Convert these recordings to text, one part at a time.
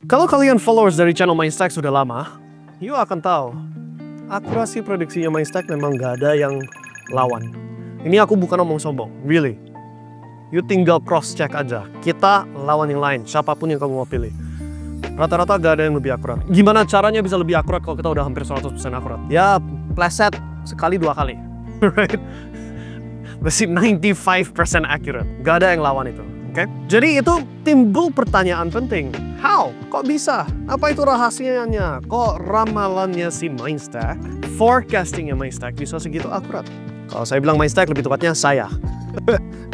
Kalau kalian followers dari channel Mindstack sudah lama, you akan tahu akurasi prediksinya Mindstack memang gak ada yang lawan. Ini aku bukan ngomong sombong, really. You tinggal cross check aja. Kita lawan yang lain, siapapun yang kamu mau pilih. Rata-rata gak ada yang lebih akurat. Gimana caranya bisa lebih akurat kalau kita udah hampir 100% akurat? Ya, pleset sekali 2 kali. Right? Masih 95% accurate. Gak ada yang lawan itu. Okay? Jadi itu timbul pertanyaan penting. How? Kok bisa? Apa itu rahasianya? Kok ramalannya si Mindstack, forecastingnya Mindstack bisa segitu akurat? Kalau saya bilang Mindstack, lebih tepatnya saya.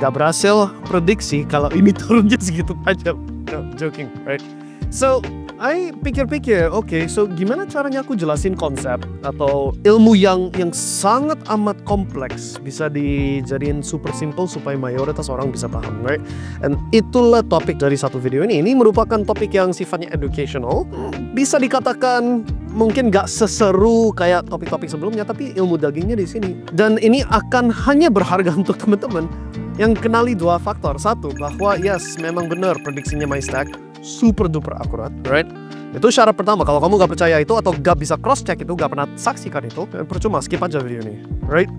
Gak berhasil prediksi kalau ini turunnya segitu aja. No, joking, right? So, I pikir-pikir, oke, so gimana caranya aku jelasin konsep atau ilmu yang sangat amat kompleks bisa dijadiin super simple supaya mayoritas orang bisa paham, right? And itulah topik dari satu video ini. Ini merupakan topik yang sifatnya educational. Bisa dikatakan mungkin gak seseru kayak topik-topik sebelumnya, tapi ilmu dagingnya di sini. Dan ini akan hanya berharga untuk teman-teman yang kenali 2 faktor. Satu, bahwa yes, memang benar prediksinya Mindstack super duper akurat, right? Itu syarat pertama. Kalau kamu gak percaya itu atau gak bisa cross check itu, gak pernah saksikan itu, percuma, skip aja video ini, right?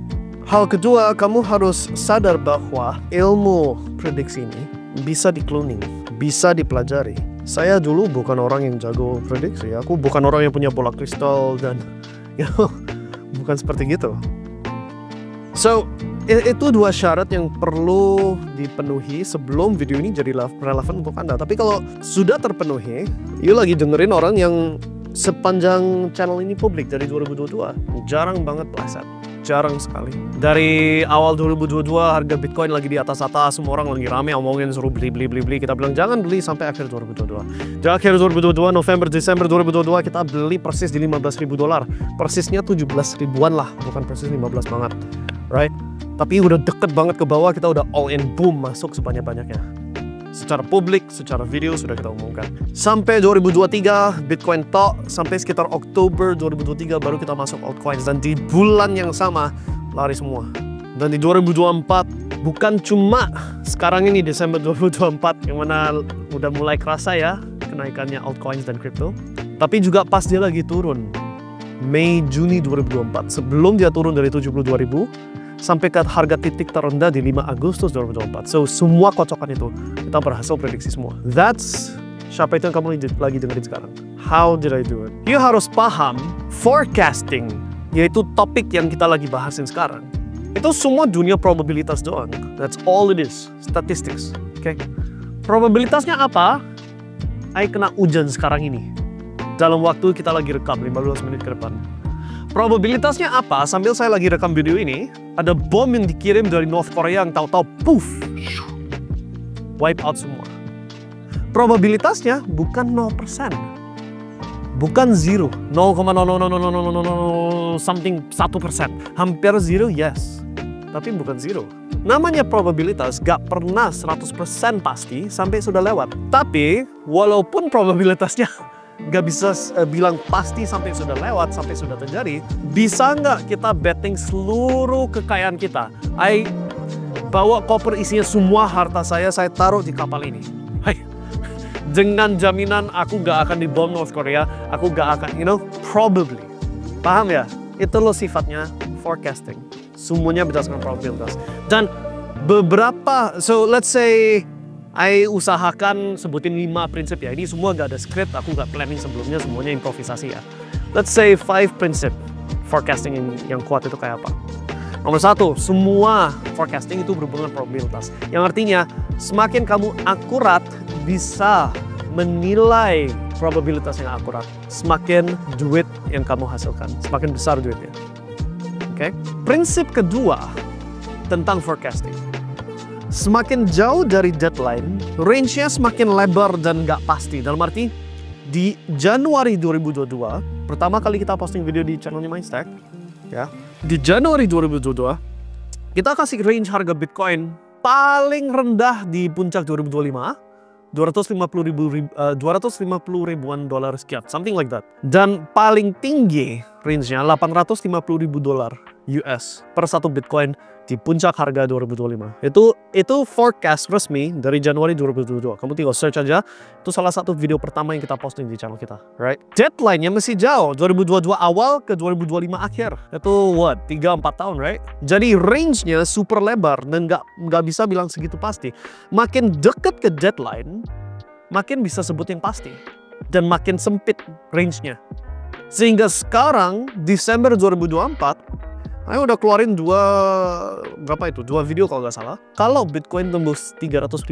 Hal kedua, kamu harus sadar bahwa ilmu prediksi ini bisa di-cloning, bisa dipelajari. Saya dulu bukan orang yang jago prediksi, aku bukan orang yang punya bola kristal dan bukan seperti gitu. So, itu 2 syarat yang perlu dipenuhi sebelum video ini jadi relevan untuk Anda. Tapi kalau sudah terpenuhi, you lagi dengerin orang yang sepanjang channel ini publik dari 2022. Jarang banget pleset. Jarang sekali. Dari awal 2022 harga Bitcoin lagi di atas-atas, semua orang lagi rame omongin suruh beli. Kita bilang jangan beli sampai akhir 2022. Di akhir 2022, November, Desember 2022 kita beli persis di $15.000. Persisnya 17 ribuan lah, bukan persis 15 banget. Right? Tapi udah deket banget ke bawah, kita udah all in, boom, masuk sebanyak-banyaknya. Secara publik, secara video sudah kita umumkan. Sampai 2023, Bitcoin tok, sampai sekitar Oktober 2023 baru kita masuk altcoins. Dan di bulan yang sama, lari semua. Dan di 2024, bukan cuma sekarang ini Desember 2024, yang mana udah mulai kerasa ya, kenaikannya altcoins dan crypto. Tapi juga pas dia lagi turun, Mei, Juni 2024, sebelum dia turun dari 72.000, sampai ke harga titik terendah di 5 Agustus 2024. So, semua kocokan itu kita berhasil prediksi semua. That's siapa itu yang kamu lagi dengerin sekarang. How did I do it? You harus paham forecasting, yaitu topik yang kita lagi bahasin sekarang. Itu semua dunia probabilitas doang. That's all it is. Statistics. Okay? Probabilitasnya apa? I kena hujan sekarang ini. Dalam waktu kita lagi rekam 15 menit ke depan. Probabilitasnya apa? Sambil saya lagi rekam video ini, ada bom yang dikirim dari North Korea yang tahu-tahu poof, wipe out semua. Probabilitasnya bukan 0%, bukan 0, 0,00000 something 1%, hampir 0, yes, tapi bukan 0. Namanya probabilitas gak pernah 100% pasti sampai sudah lewat. Tapi walaupun probabilitasnya gak bisa bilang pasti sampai sudah lewat, sampai sudah terjadi, bisa nggak kita betting seluruh kekayaan kita? I bawa koper isinya semua harta saya taruh di kapal ini. Hai, dengan jaminan aku gak akan dibom North Korea, aku gak akan, probably. Paham ya? Itu loh sifatnya forecasting. Semuanya berdasarkan probabilitas. Dan beberapa, so let's say, I usahakan sebutin 5 prinsip ya. Ini semua gak ada script, aku gak planning sebelumnya, semuanya improvisasi ya. Let's say 5 prinsip forecasting yang kuat itu kayak apa? Nomor 1, semua forecasting itu berhubungan probabilitas. Yang artinya, semakin kamu akurat bisa menilai probabilitas yang akurat, semakin duit yang kamu hasilkan, semakin besar duitnya. Oke? Prinsip kedua tentang forecasting. Semakin jauh dari deadline, range-nya semakin lebar dan nggak pasti. Dalam arti, di Januari 2022, pertama kali kita posting video di channelnya Mindstack, ya. Di Januari 2022, kita kasih range harga Bitcoin paling rendah di puncak 2025, 250 ribuan dolar sekian, something like that. Dan paling tinggi range-nya $850.000 US per satu Bitcoin di puncak harga 2025. Itu forecast resmi dari Januari 2022. Kamu tinggal search aja. Itu salah satu video pertama yang kita posting di channel kita, right? Deadline-nya masih jauh, 2022 awal ke 2025 akhir. Itu what? 3-4 tahun, right? Jadi range-nya super lebar dan nggak bisa bilang segitu pasti. Makin deket ke deadline, makin bisa sebut yang pasti dan makin sempit range-nya. Sehingga sekarang Desember 2024 saya udah keluarin dua video kalau nggak salah. Kalau Bitcoin tembus $300.000,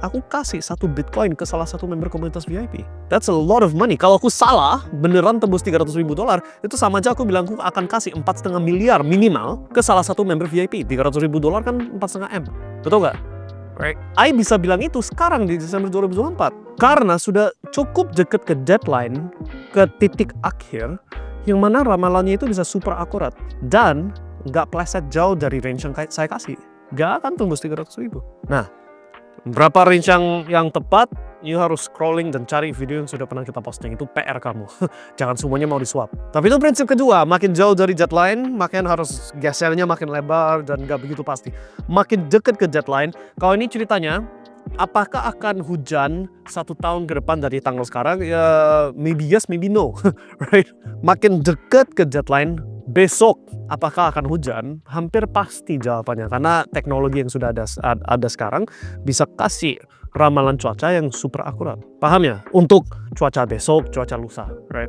aku kasih 1 Bitcoin ke salah satu member komunitas VIP. That's a lot of money. Kalau aku salah, beneran tembus $300.000, itu sama aja aku bilang aku akan kasih 4,5 miliar minimal ke salah satu member VIP. $300.000 kan 4,5 M. Betul nggak? Right? I bisa bilang itu sekarang di Desember 2024. Karena sudah cukup deket ke deadline, ke titik akhir, yang mana ramalannya itu bisa super akurat dan nggak pleset jauh dari range yang saya kasih. Nggak akan tembus 300.000. Nah, berapa range yang tepat? You harus scrolling dan cari video yang sudah pernah kita posting. Itu PR kamu. Jangan semuanya mau disuap. Tapi itu prinsip kedua. Makin jauh dari deadline, makin harus gesernya makin lebar dan nggak begitu pasti. Makin deket ke deadline. Kalau ini ceritanya, apakah akan hujan 1 tahun ke depan dari tanggal sekarang? Ya, maybe yes, maybe no. Right? Makin dekat ke deadline, besok apakah akan hujan? Hampir pasti jawabannya. Karena teknologi yang sudah ada sekarang bisa kasih ramalan cuaca yang super akurat. Paham ya? Untuk cuaca besok, cuaca lusa. Right?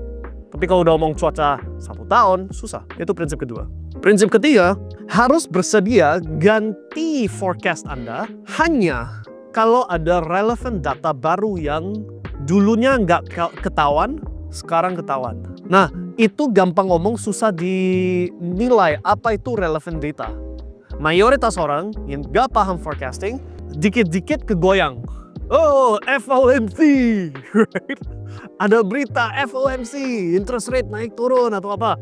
Tapi kalau udah ngomong cuaca 1 tahun, susah. Itu prinsip kedua. Prinsip ketiga, harus bersedia ganti forecast Anda hanya kalau ada relevant data baru yang dulunya nggak ketahuan, sekarang ketahuan. Nah, itu gampang ngomong, susah dinilai apa itu relevant data. Mayoritas orang yang nggak paham forecasting, dikit-dikit kegoyang. Oh, FOMC, right? Ada berita FOMC, interest rate naik turun atau apa.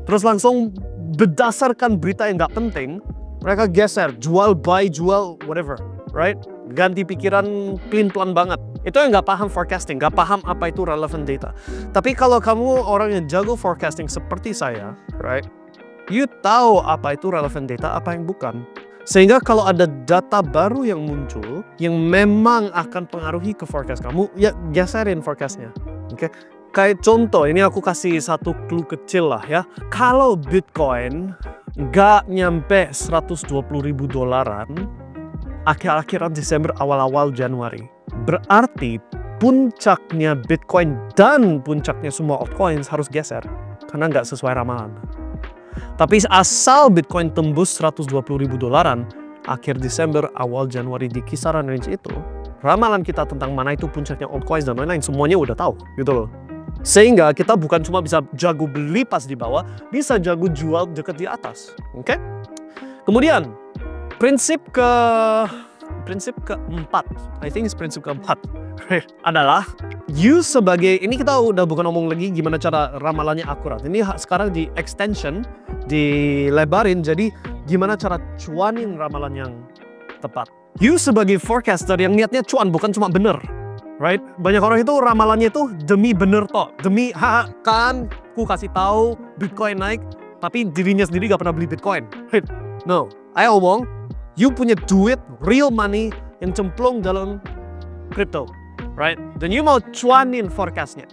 Terus langsung berdasarkan berita yang nggak penting, mereka geser, jual, buy, jual, whatever, right? Ganti pikiran pelin-pelan banget. Itu yang nggak paham forecasting, nggak paham apa itu relevant data. Tapi kalau kamu orang yang jago forecasting seperti saya, right? You tahu apa itu relevant data, apa yang bukan. Sehingga kalau ada data baru yang muncul, yang memang akan pengaruhi ke forecast kamu, ya geserin forecastnya. Oke? Kayak contoh, ini aku kasih satu clue kecil lah ya. Kalau Bitcoin nggak nyampe $120.000 akhir-akhiran Desember, awal-awal Januari, berarti puncaknya Bitcoin dan puncaknya semua altcoins harus geser karena nggak sesuai ramalan. Tapi asal Bitcoin tembus $120.000 akhir Desember, awal Januari di kisaran range itu, ramalan kita tentang mana itu puncaknya altcoins dan lain-lain semuanya udah tahu, gitu loh. Sehingga kita bukan cuma bisa jago beli pas di bawah, bisa jago jual dekat di atas. Oke? Kemudian prinsip keempat, I think is prinsip keempat, adalah you sebagai, ini kita udah bukan ngomong lagi gimana cara ramalannya akurat. Ini sekarang di extension, dilebarin, jadi gimana cara cuanin ramalan yang tepat. You sebagai forecaster yang niatnya cuan, bukan cuma bener, right? Banyak orang itu ramalannya itu demi bener toh, demi kan ku kasih tahu Bitcoin naik, tapi dirinya sendiri gak pernah beli Bitcoin. Right? No, ayo omong, you punya duit, real money yang cemplung dalam crypto, right? Dan you mau cuanin forecastnya,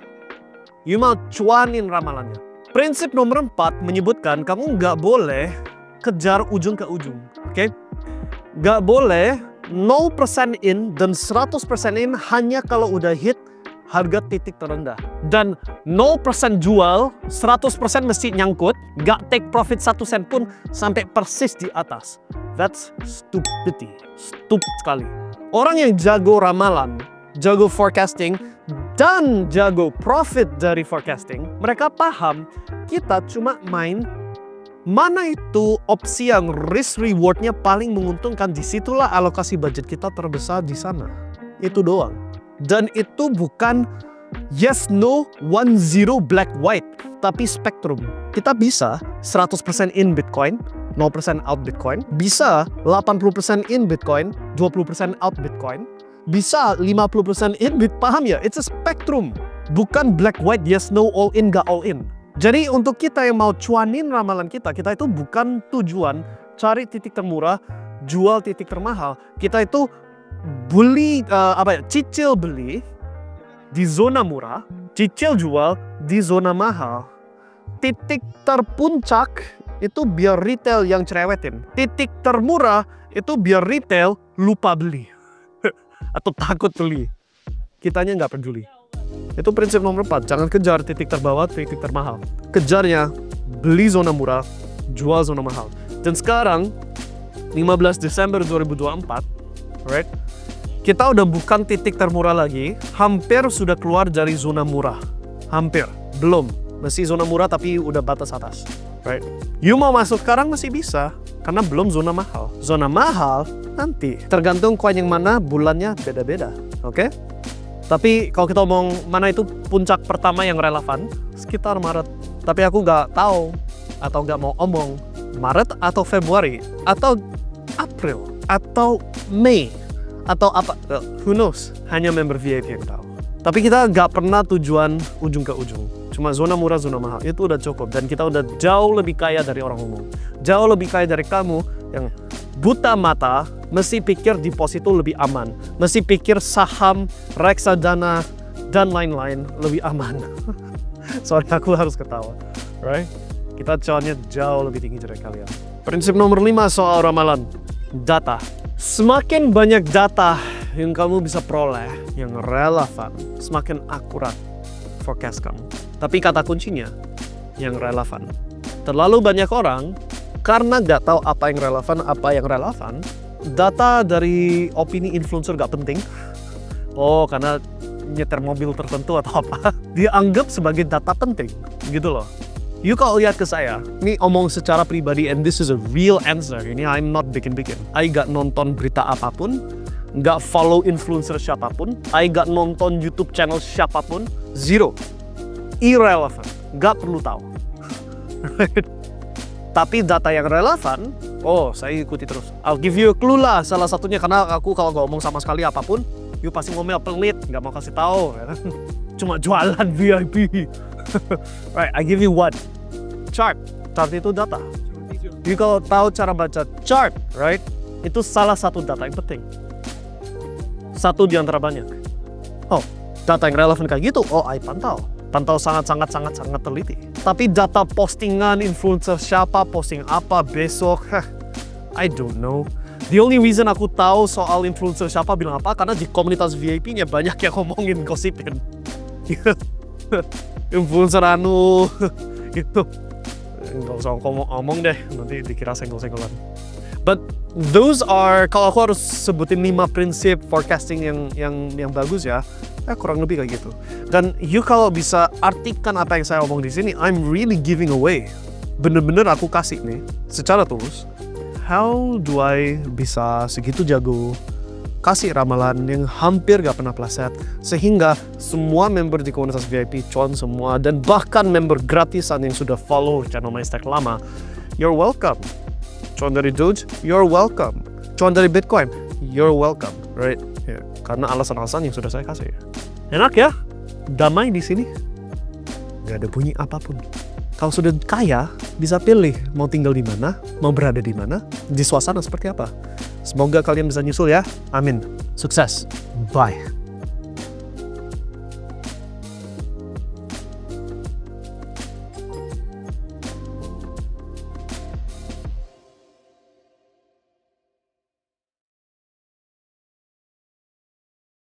you mau cuanin ramalannya. Prinsip nomor 4 menyebutkan kamu nggak boleh kejar ujung ke ujung, oke? Nggak boleh 0% in dan 100% in hanya kalau udah hit harga titik terendah. Dan 0% jual, 100% mesti nyangkut, nggak take profit 1 sen pun sampai persis di atas. That's stupidity, stupid sekali. Orang yang jago ramalan, jago forecasting, dan jago profit dari forecasting, mereka paham kita cuma main mana itu opsi yang risk rewardnya paling menguntungkan. Disitulah alokasi budget kita terbesar di sana. Itu doang. Dan itu bukan yes, no, 1-0 black white, tapi spektrum. Kita bisa 100% in Bitcoin, 0% out Bitcoin. Bisa 80% in Bitcoin, 20% out Bitcoin. Bisa 50% in Bitcoin, paham ya? It's a spectrum. Bukan black white, yes, no, all in, gak all in. Jadi untuk kita yang mau cuanin ramalan kita itu bukan tujuan cari titik termurah, jual titik termahal. Kita itu beli, cicil beli di zona murah, cicil jual di zona mahal. Titik terpuncak itu biar retail yang cerewetin. Titik termurah itu biar retail lupa beli. Atau takut beli. Kitanya nggak peduli. Itu prinsip nomor 4. Jangan kejar titik terbawah, titik termahal. Kejarnya beli zona murah, jual zona mahal. Dan sekarang 15 Desember 2024, right? Kita udah bukan titik termurah lagi, hampir sudah keluar dari zona murah. Hampir, belum. Masih zona murah tapi udah batas atas, right? You mau masuk sekarang masih bisa, karena belum zona mahal. Zona mahal nanti, tergantung koin yang mana, bulannya beda-beda, oke? Tapi kalau kita omong mana itu puncak pertama yang relevan, sekitar Maret. Tapi aku nggak tahu, atau nggak mau omong, Maret atau Februari, atau April, atau Mei, atau apa, who knows, hanya member VIP yang tahu. Tapi kita nggak pernah tujuan ujung ke ujung. Cuma zona murah, zona mahal, itu udah cukup. Dan kita udah jauh lebih kaya dari orang umum. Jauh lebih kaya dari kamu yang buta mata, mesti pikir deposito lebih aman. Mesti pikir saham, reksadana, dan lain-lain lebih aman. Sorry, aku harus ketawa. Right? Kita cuannya jauh lebih tinggi dari kalian. Prinsip nomor 5 soal ramalan. Data. Semakin banyak data yang kamu bisa peroleh, yang relevan, semakin akurat forecast kamu. Tapi kata kuncinya, yang relevan. Terlalu banyak orang, karena nggak tahu apa yang relevan, data dari opini influencer nggak penting. Oh, karena nyetir mobil tertentu atau apa, dianggap sebagai data penting, gitu loh. You kalau lihat ke saya, ini omong secara pribadi, and this is a real answer. Ini I'm not bikin-bikin. I gak nonton berita apapun, gak follow influencer siapapun, I gak nonton YouTube channel siapapun, zero. Irrelevant, gak perlu tahu. Tapi data yang relevan, oh saya ikuti terus. I'll give you a clue lah, salah satunya karena aku kalau gak ngomong sama sekali apapun, you pasti ngomel pelit, gak mau kasih tahu. Cuma jualan VIP. Right, I give you one. Chart. Chart itu data. You kalau tahu cara baca chart, right? Itu salah satu data yang penting. Satu di antara banyak. Oh, data yang relevan kayak gitu. Oh, I pantau. Pantau sangat teliti. Tapi data postingan influencer siapa, posting apa besok, I don't know. The only reason aku tahu soal influencer siapa bilang apa, karena di komunitas VIP-nya banyak yang ngomongin, gosipin. Influencer anu gitu. Nggak usah ngomong deh, nanti dikira senggol-senggolan. But those are, kalau aku harus sebutin 5 prinsip forecasting yang bagus ya, kurang lebih kayak gitu. Dan you kalau bisa artikan apa yang saya omong di sini, I'm really giving away. Bener-bener aku kasih nih, secara tulus. How do I bisa segitu jago kasih ramalan yang hampir gak pernah pleset, sehingga semua member di komunitas VIP cuan semua, dan bahkan member gratisan yang sudah follow channel Mindstack lama, you're welcome. Cuan dari Doge, you're welcome. Cuan dari Bitcoin, you're welcome, right? Yeah. Karena alasan-alasan yang sudah saya kasih. Enak ya, damai di sini, gak ada bunyi apapun. Kalau sudah kaya, bisa pilih mau tinggal di mana, mau berada di mana, di suasana seperti apa. Semoga kalian bisa nyusul ya. Amin. Sukses. Bye.